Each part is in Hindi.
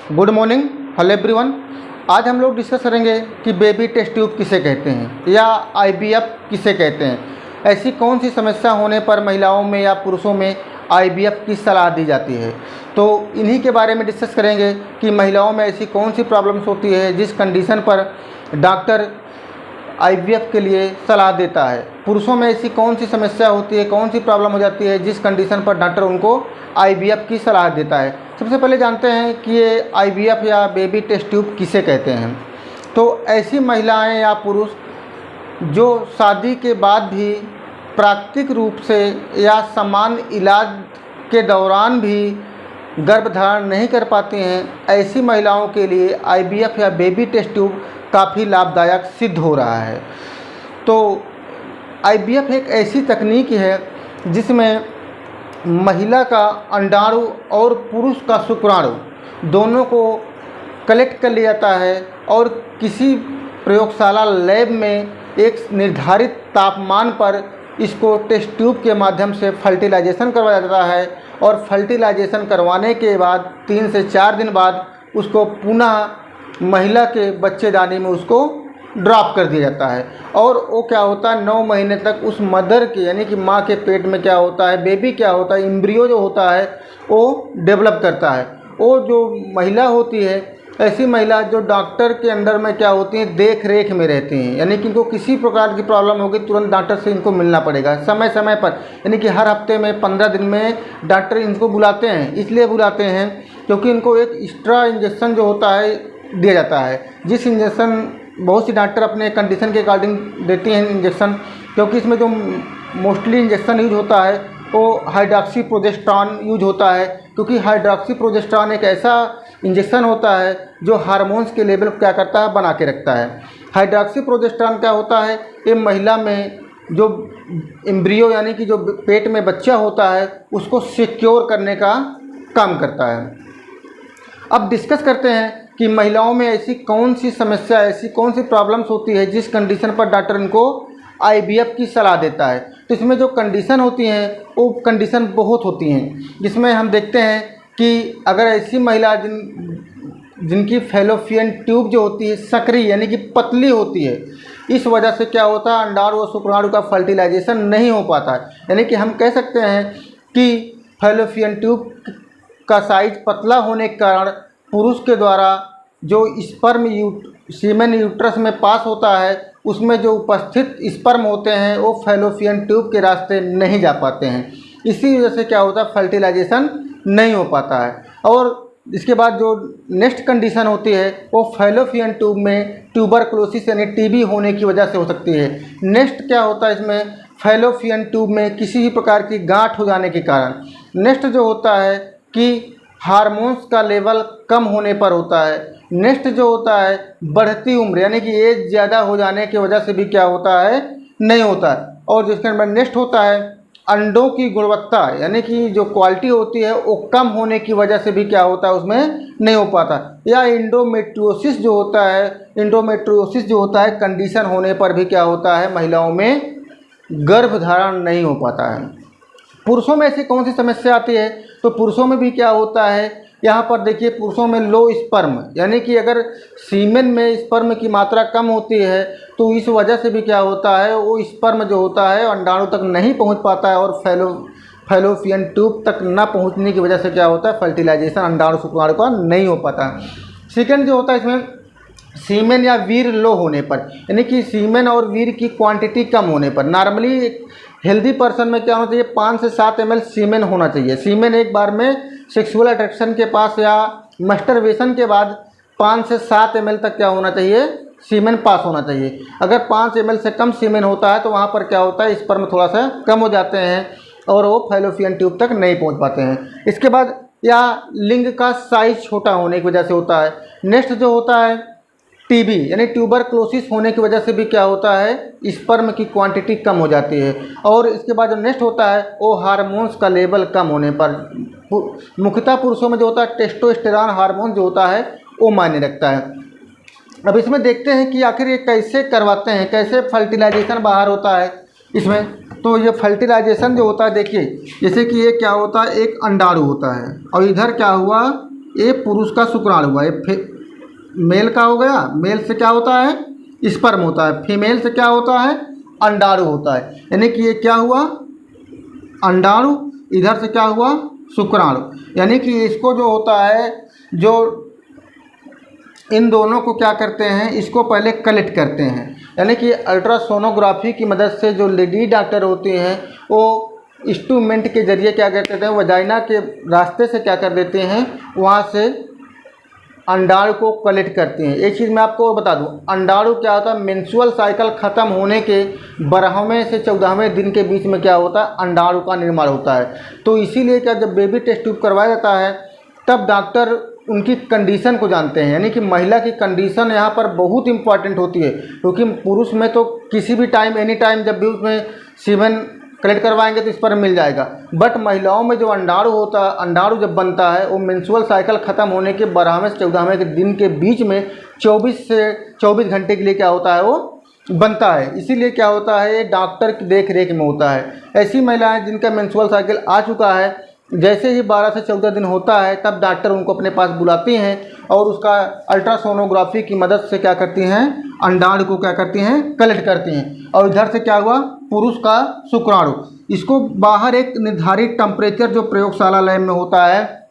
Good morning, hello everyone. आज हम लोग डिस्कस करेंगे कि बेबी टेस्ट ट्यूब किसे कहते हैं या आईवीएफ किसे कहते हैं। ऐसी कौन सी समस्या होने पर महिलाओं में या पुरुषों में आईवीएफ की सलाह दी जाती है। तो इन्हीं के बारे में डिस्कस करेंगे कि महिलाओं में ऐसी कौन सी प्रॉब्लम्स होती है जिस कंडीशन पर डॉक्टर आईवीएफ के लिए सलाह देता है। पुरुषों में ऐसी कौन सी समस्या होती है, कौन सी प्रॉब्लम हो जाती है जिस कंडीशन पर डॉक्टर उनको आईवीएफ की सलाह देता है। सबसे पहले जानते हैं कि ये आईवीएफ या बेबी टेस्ट ट्यूब किसे कहते हैं। तो ऐसी महिलाएं या पुरुष जो शादी के बाद भी प्राकृतिक रूप से या सामान्य इलाज के दौरान भी गर्भधारण नहीं कर पाती हैं, ऐसी महिलाओं के लिए आईवीएफ या बेबी टेस्ट ट्यूब काफ़ी लाभदायक सिद्ध हो रहा है। तो आईवीएफ एक ऐसी तकनीक है जिसमें महिला का अंडाणु और पुरुष का शुक्राणु दोनों को कलेक्ट कर लिया जाता है और किसी प्रयोगशाला लैब में एक निर्धारित तापमान पर इसको टेस्ट ट्यूब के माध्यम से फर्टिलाइजेशन करवाया जाता है और फर्टिलाइजेशन करवाने के बाद 3 से 4 दिन बाद उसको पुनः महिला के बच्चेदानी में उसको ड्रॉप कर दिया जाता है। और वो क्या होता है, 9 महीने तक उस मदर के यानी कि माँ के पेट में क्या होता है, बेबी क्या होता है, एम्ब्रियो जो होता है वो डेवलप करता है। वो जो महिला होती है, ऐसी महिला जो डॉक्टर के अंडर में क्या होती हैं, देख रेख में रहती हैं, यानी कि इनको किसी प्रकार की प्रॉब्लम होगी तुरंत डॉक्टर से इनको मिलना पड़ेगा समय समय पर, यानी कि हर हफ्ते में 15 दिन में डॉक्टर इनको बुलाते हैं। इसलिए बुलाते हैं क्योंकि इनको एक एक्स्ट्रा इंजेक्शन जो होता है दिया जाता है, जिस इंजेक्शन बहुत सी डॉक्टर अपने कंडीशन के अकॉर्डिंग देती हैं इंजेक्शन, क्योंकि इसमें जो मोस्टली इंजेक्शन यूज होता है वो हाइड्रॉक्सी प्रोजेस्टेरॉन यूज होता है, क्योंकि हाइड्रॉक्सी प्रोजेस्टेरॉन एक ऐसा इंजेक्शन होता है जो हार्मोन्स के लेवल क्या करता है, बना के रखता है। हाइड्रॉक्सी प्रोजेस्टेरॉन क्या होता है, ये महिला में जो एम्ब्रियो यानी कि जो पेट में बच्चा होता है उसको सिक्योर करने का काम करता है। अब डिस्कस करते हैं कि महिलाओं में ऐसी कौन सी समस्या, ऐसी कौन सी प्रॉब्लम्स होती है जिस कंडीशन पर डॉक्टर इनको आईवीएफ की सलाह देता है। तो इसमें जो कंडीशन होती हैं वो कंडीशन बहुत होती हैं, जिसमें हम देखते हैं कि अगर ऐसी महिला जिनकी फैलोपियन ट्यूब जो होती है सक्रिय यानी कि पतली होती है, इस वजह से क्या होता है, अंडाणु और शुक्राणु का फर्टिलाइजेशन नहीं हो पाता है। यानी कि हम कह सकते हैं कि फैलोपियन ट्यूब का साइज पतला होने के कारण पुरुष के द्वारा जो स्पर्म सीमेन यूट्रस में पास होता है उसमें जो उपस्थित स्पर्म होते हैं वो फैलोपियन ट्यूब के रास्ते नहीं जा पाते हैं। इसी वजह से क्या होता है, फर्टिलाइजेशन नहीं हो पाता है। और इसके बाद जो नेक्स्ट कंडीशन होती है वो फैलोपियन ट्यूब में ट्यूबरकुलोसिस यानी टीबी होने की वजह से हो सकती है। नेक्स्ट क्या होता है, इसमें फैलोपियन ट्यूब में किसी भी प्रकार की गांठ हो जाने के कारण। नेक्स्ट जो होता है कि हार्मोन्स का लेवल कम होने पर होता है। नेक्स्ट जो होता है बढ़ती उम्र यानी कि एज ज़्यादा हो जाने की वजह से भी क्या होता है, नहीं होता है। और जिसके अंदर नेक्स्ट होता है अंडों की गुणवत्ता यानी कि जो क्वालिटी होती है वो कम होने की वजह से भी क्या होता है, उसमें नहीं हो पाता। या इंडोमेट्रियोसिस जो होता है, इंडोमेट्रियोसिस जो होता है कंडीशन होने पर भी क्या होता है, महिलाओं में गर्भधारण नहीं हो पाता है। पुरुषों में ऐसी कौन सी समस्या आती है, तो पुरुषों में भी क्या होता है, यहाँ पर देखिए पुरुषों में लो स्पर्म यानी कि अगर सीमेन में स्पर्म की मात्रा कम होती है तो इस वजह से भी क्या होता है, वो स्पर्म जो होता है अंडाणु तक नहीं पहुँच पाता है और फैलोपियन ट्यूब तक ना पहुँचने की वजह से क्या होता है, फर्टिलाइजेशन अंडाणु शुक्राणु का नहीं हो पाता। सेकेंड जो होता है इसमें सीमेन या वीर लो होने पर यानी कि सीमेन और वीर की क्वांटिटी कम होने पर। नॉर्मली एक हेल्दी पर्सन में क्या होना चाहिए, 5 से 7 ml सीमेन होना चाहिए। सीमेन एक बार में सेक्सुअल अट्रैक्शन के पास या मस्टरबेशन के बाद 5 से 7 ml तक क्या होना चाहिए, सीमेन पास होना चाहिए। अगर 5 ml से कम सीमेन होता है तो वहाँ पर क्या होता है, स्पर्म थोड़ा सा कम हो जाते हैं और वो फैलोपियन ट्यूब तक नहीं पहुँच पाते हैं। इसके बाद या लिंग का साइज छोटा होने की वजह से होता है। नेक्स्ट जो होता है टीबी यानी ट्यूबरकुलोसिस होने की वजह से भी क्या होता है, स्पर्म की क्वांटिटी कम हो जाती है। और इसके बाद जो नेक्स्ट होता है वो हार्मोन्स का लेवल कम होने पर, मुख्यतः पुरुषों में जो होता है टेस्टोस्टेरॉन हार्मोन जो होता है वो मायने रखता है। अब इसमें देखते हैं कि आखिर ये कैसे करवाते हैं, कैसे फर्टिलाइजेशन बाहर होता है इसमें। तो ये फर्टिलाइजेशन जो होता है, देखिए जैसे कि ये क्या होता है, एक अंडाणु होता है और इधर क्या हुआ, ये पुरुष का शुक्राणु हुआ, ये मेल का हो गया। मेल से क्या होता है, स्पर्म होता है। फीमेल से क्या होता है, अंडाणु होता है। यानी कि ये क्या हुआ, अंडाणु, इधर से क्या हुआ, शुक्राणु। यानी कि इसको जो होता है, जो इन दोनों को क्या करते हैं, इसको पहले कलेक्ट करते हैं। यानी कि अल्ट्रासोनोग्राफी की मदद से जो लेडी डॉक्टर होती हैं वो इंस्ट्रूमेंट के ज़रिए क्या करते हैं, वजाइना के रास्ते से क्या कर देते हैं, वहाँ से अंडाणु को कलेक्ट करते हैं। एक चीज़ मैं आपको बता दूं, अंडाणु क्या होता है, मेंस्ट्रुअल साइकिल ख़त्म होने के 12वें से 14वें दिन के बीच में क्या होता है, अंडाणु का निर्माण होता है। तो इसीलिए क्या, जब बेबी टेस्ट ट्यूब करवाया जाता है तब डॉक्टर उनकी कंडीशन को जानते हैं। यानी कि महिला की कंडीशन यहाँ पर बहुत इंपॉर्टेंट होती है, क्योंकि पुरुष में तो किसी भी टाइम, एनी टाइम जब भी उसमें सीमेन कलेक्ट करवाएंगे तो इस पर मिल जाएगा। बट महिलाओं में जो अंडाणु होता है, अंडाणु जब बनता है वो मेंस्ट्रुअल साइकिल ख़त्म होने के 12वें से 14वें के दिन के बीच में 24 से 24 घंटे के लिए क्या होता है, वो बनता है। इसीलिए क्या होता है, ये डॉक्टर की देख रेख में होता है। ऐसी महिलाएं जिनका मेंस्ट्रुअल साइकिल आ चुका है, जैसे ही 12 से 14 दिन होता है तब डॉक्टर उनको अपने पास बुलाती हैं और उसका अल्ट्रासोनोग्राफी की मदद से क्या करती हैं, अंडाणु को क्या करती हैं, कलेक्ट करती हैं। और इधर से क्या हुआ, पुरुष का शुक्राणु। इसको बाहर एक निर्धारित टेम्परेचर जो प्रयोगशाला लैब में होता है,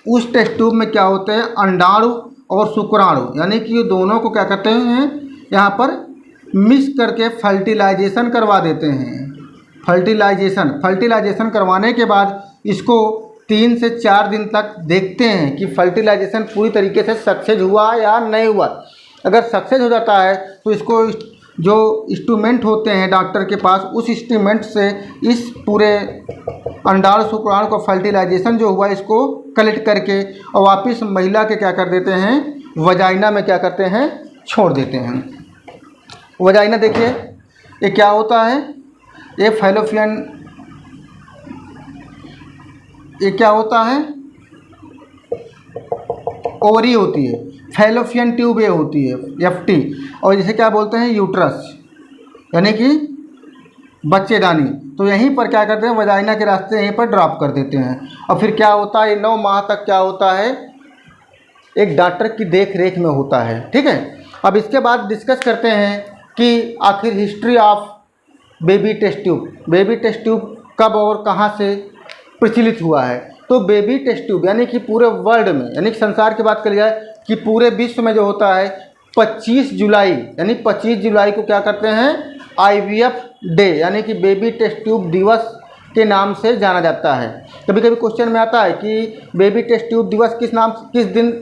उस टेस्ट ट्यूब में क्या होते हैं, अंडाणु और शुक्राणु, यानी कि ये दोनों को क्या करते हैं, यहाँ पर मिक्स करके फर्टिलाइजेशन करवा देते हैं। फर्टिलाइजेशन करवाने के बाद इसको 3 से 4 दिन तक देखते हैं कि फर्टिलाइजेशन पूरी तरीके से सक्सेस हुआ या नहीं हुआ। अगर सक्सेस हो जाता है तो इसको जो इंस्ट्रूमेंट होते हैं डॉक्टर के पास, उस इंस्ट्रूमेंट से इस पूरे अंडाणु शुक्राणु को फर्टिलाइजेशन जो हुआ इसको कलेक्ट करके और वापस महिला के क्या कर देते हैं, वजाइना में क्या करते हैं, छोड़ देते हैं। वजाइना देखिए ये क्या होता है, ये फैलोपियन, ये क्या होता है, ओवरी होती है। फैलोपियन ट्यूब ये होती है, एफटी, और जिसे क्या बोलते हैं, यूट्रस, यानी कि बच्चेदानी। तो यहीं पर क्या करते हैं, वजाइना के रास्ते यहीं पर ड्रॉप कर देते हैं। और फिर क्या होता है, ये 9 माह तक क्या होता है, एक डॉक्टर की देख रेख में होता है। ठीक है, अब इसके बाद डिस्कस करते हैं कि आखिर history of baby test tube, baby test tube कब और कहाँ से प्रचलित हुआ है। तो बेबी टेस्ट ट्यूब यानी कि पूरे वर्ल्ड में, यानी कि संसार की बात करी जाए कि पूरे विश्व में जो होता है 25 जुलाई, यानी 25 जुलाई को क्या करते हैं, IVF डे यानी कि बेबी टेस्ट ट्यूब दिवस के नाम से जाना जाता है। कभी कभी क्वेश्चन में आता है कि बेबी टेस्ट ट्यूब दिवस किस दिन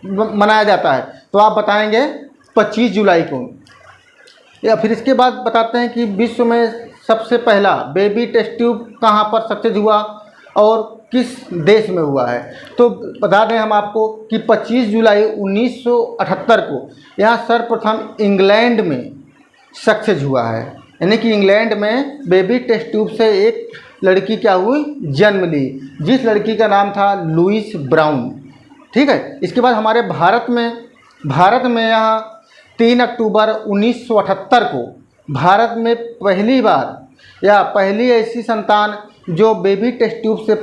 मनाया जाता है, तो आप बताएंगे 25 जुलाई को। या फिर इसके बाद बताते हैं कि विश्व में सबसे पहला बेबी टेस्ट ट्यूब कहाँ पर सक्सेस हुआ और किस देश में हुआ है। तो बता दें हम आपको कि 25 जुलाई 1978 को यहाँ सर्वप्रथम इंग्लैंड में सक्सेस हुआ है। यानी कि इंग्लैंड में बेबी टेस्ट ट्यूब से एक लड़की क्या हुई, जन्म ली, जिस लड़की का नाम था लुइस ब्राउन। ठीक है, इसके बाद हमारे भारत में यहाँ 3 अक्टूबर 1978 को भारत में पहली बार या पहली ऐसी संतान जो बेबी टेस्ट ट्यूब से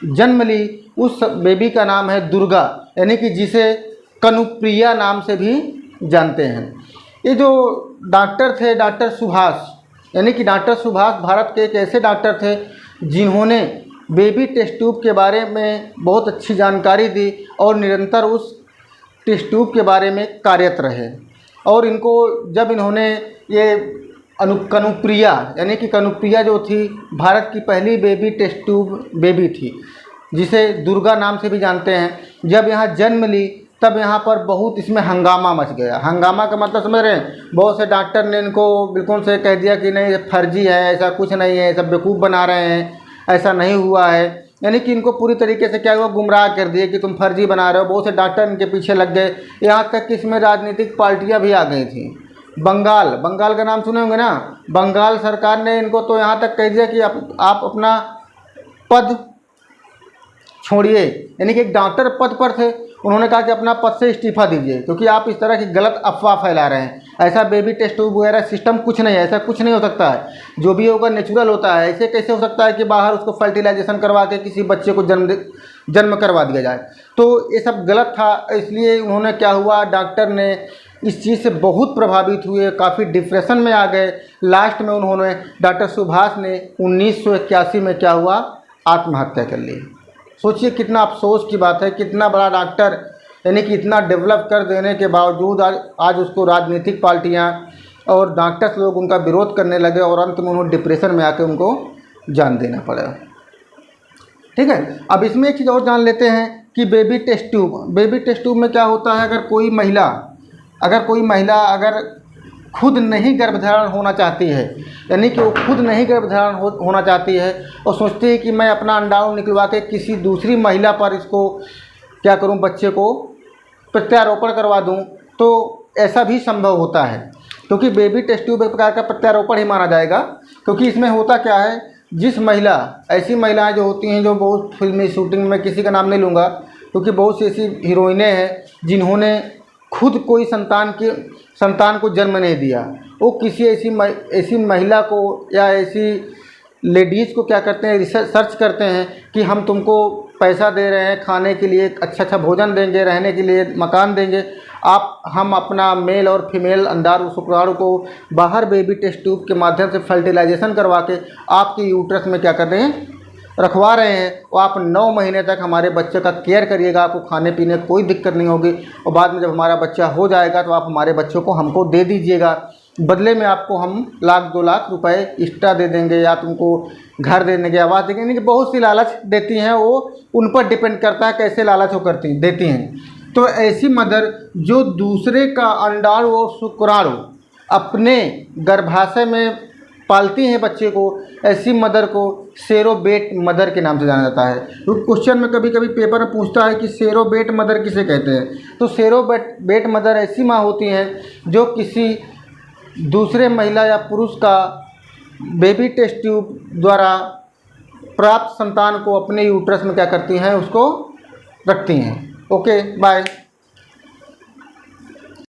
जन्म ली, उस बेबी का नाम है दुर्गा, यानी कि जिसे कनुप्रिया नाम से भी जानते हैं। ये जो डॉक्टर थे, डॉक्टर सुभाष, यानी कि डॉक्टर सुभाष भारत के एक ऐसे डॉक्टर थे जिन्होंने बेबी टेस्ट ट्यूब के बारे में बहुत अच्छी जानकारी दी और निरंतर उस टेस्ट ट्यूब के बारे में कार्यरत रहे। और इनको जब इन्होंने ये कनुप्रिया, यानी कि कनुप्रिया जो थी भारत की पहली बेबी टेस्ट ट्यूब बेबी थी, जिसे दुर्गा नाम से भी जानते हैं, जब यहाँ जन्म ली तब यहाँ पर बहुत इसमें हंगामा मच गया। हंगामा का मतलब समझ रहे हैं, बहुत से डॉक्टर ने इनको बिल्कुल से कह दिया कि नहीं फर्जी है, ऐसा कुछ नहीं है, सब बेवकूफ़ बना रहे हैं, ऐसा नहीं हुआ है। यानी कि इनको पूरी तरीके से क्या हुआ, गुमराह कर दिए कि तुम फर्जी बना रहे हो। बहुत से डॉक्टर इनके पीछे लग गए, यहाँ तक कि इसमें राजनीतिक पार्टियाँ भी आ गई थी। बंगाल का नाम सुने होंगे ना, बंगाल सरकार ने इनको तो यहाँ तक कह दिया कि आप अपना पद छोड़िए। यानी कि एक डॉक्टर पद पर थे उन्होंने कहा कि अपना पद से इस्तीफा दीजिए, क्योंकि आप इस तरह की गलत अफवाह फैला रहे हैं। ऐसा बेबी टेस्ट ट्यूब वगैरह सिस्टम कुछ नहीं है, ऐसा कुछ नहीं हो सकता है। जो भी होगा नेचुरल होता है। ऐसे कैसे हो सकता है कि बाहर उसको फर्टिलाइजेशन करवा के किसी बच्चे को जन्म करवा दिया जाए। तो ये सब गलत था। इसलिए उन्होंने क्या हुआ, डॉक्टर ने इस चीज़ से बहुत प्रभावित हुए, काफ़ी डिप्रेशन में आ गए। लास्ट में उन्होंने, डॉक्टर सुभाष ने 1981 में क्या हुआ, आत्महत्या कर ली। सोचिए कितना अफसोस की बात है, कितना बड़ा डॉक्टर, यानी कि इतना डेवलप कर देने के बावजूद आज उसको राजनीतिक पार्टियां और डॉक्टर्स लोग उनका विरोध करने लगे और अंत में उन्होंने डिप्रेशन में आकर उनको जान देना पड़ा। ठीक है, अब इसमें एक चीज़ और जान लेते हैं कि बेबी टेस्ट ट्यूब में क्या होता है। अगर कोई महिला अगर खुद नहीं गर्भधारण होना चाहती है, यानी कि वो खुद नहीं गर्भधारण होना चाहती है और सोचती है कि मैं अपना अंडाणु निकलवा के किसी दूसरी महिला पर इसको क्या करूं, बच्चे को प्रत्यारोपण करवा दूं, तो ऐसा भी संभव होता है। क्योंकि बेबी टेस्ट ट्यूब एक प्रकार का प्रत्यारोपण ही माना जाएगा। क्योंकि इसमें होता क्या है, ऐसी महिलाएं जो होती हैं, जो बहुत फिल्मी शूटिंग में, किसी का नाम नहीं लूँगा क्योंकि बहुत सी ऐसी हीरोइनें हैं जिन्होंने खुद कोई संतान को जन्म नहीं दिया, वो किसी ऐसी महिला को या ऐसी लेडीज़ को क्या करते हैं, सर्च करते हैं कि हम तुमको पैसा दे रहे हैं, खाने के लिए अच्छा भोजन देंगे, रहने के लिए मकान देंगे, हम अपना मेल और फीमेल अंडाणु शुक्राणु को बाहर बेबी टेस्ट ट्यूब के माध्यम से फर्टिलाइजेशन करवा के आपके यूट्रस में क्या कर रहे हैं, रखवा रहे हैं। और आप 9 महीने तक हमारे बच्चे का केयर करिएगा, आपको खाने पीने कोई दिक्कत नहीं होगी। और बाद में जब हमारा बच्चा हो जाएगा तो आप हमारे बच्चों को हमको दे दीजिएगा, बदले में आपको हम 1-2 लाख रुपए एक्स्ट्रा दे देंगे, या तुमको घर दे देंगे, आवास देंगे। यानी कि बहुत सी लालच देती हैं, वो उन पर डिपेंड करता है कैसे लालच वो देती हैं। तो ऐसी मदर जो दूसरे का अंडाणु और शुक्राणु अपने गर्भाशय में पालती हैं बच्चे को, ऐसी मदर को सेरोबेट मदर के नाम से जाना जाता है। तो क्वेश्चन में कभी कभी पेपर में पूछता है कि सेरोबेट मदर किसे कहते हैं। तो सेरोबेट मदर ऐसी माँ होती हैं जो किसी दूसरे महिला या पुरुष का बेबी टेस्ट ट्यूब द्वारा प्राप्त संतान को अपने यूट्रस में क्या करती हैं, उसको रखती हैं। Okay, bye.